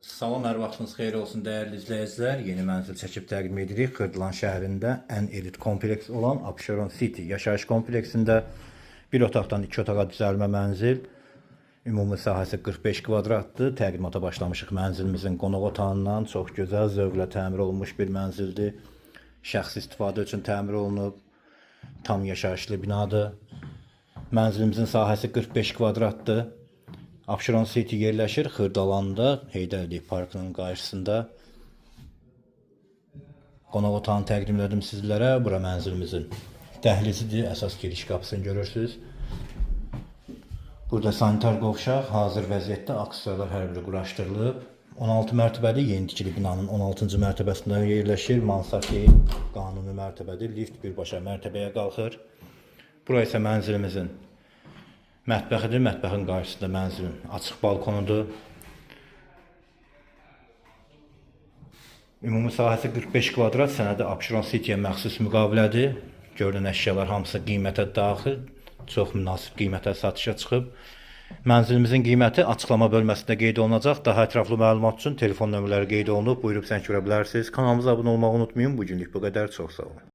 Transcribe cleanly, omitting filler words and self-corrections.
Salam, hər vaxtınız xeyir olsun dəyərli izləyicilər. Yeni mənzil çəkib təqdim edirik. Xırdalan şəhərində ən elit kompleks olan Abşeron City yaşayış kompleksində bir otaqdan 2 otağa düzəlmə mənzil. Ümumi sahəsi 45 kvadratdır. Təqdimata başlamışıq mənzilimizin qonaq otağından. Çox gözəl, zövqlə təmir olunmuş bir mənzildir. Şəxsi istifadə üçün təmir olunub. Tam yaşayışlı binadır. Mənzilimizin sahəsi 45 kvadratdır. Abşeron City yerləşir Xırdalanda, Heydərli Parkının qarşısında. Qonaq otağını təqdim edim sizlərə. Bura mənzilimizin dəhlizidir, əsas giriş qapısını görürsünüz. Burada sanitar qovşaq hazır vəziyyətdə, aksessuarlar hər biri quraşdırılıb. 16 mərtəbəli yeni tikili binanın 16-cı mərtəbəsində yerləşir. Mansardi qanuni mərtəbədir, lift birbaşa mərtəbəyə qalxır. Bura isə mənzilimizin mətbəxidir. Mətbəxin qarşısında mənzilin açıq balkonudur. Ümumi sahəsi 45 kvadrat, sənədi Abşeron City'yə məxsus müqavilədir. Görülən əşyalar hamısı qiymətə daxil, çox münasib qiymətə satışa çıxıb. Mənzilimizin qiyməti açıqlama bölməsində qeyd olunacaq. Daha ətraflı məlumat üçün telefon nömrələri qeyd olunub. Buyurub zəng görə bilərsiniz. Kanalımıza abunə olmağı unutmayın. Bu günlük bu qədər. Çox sağ olun.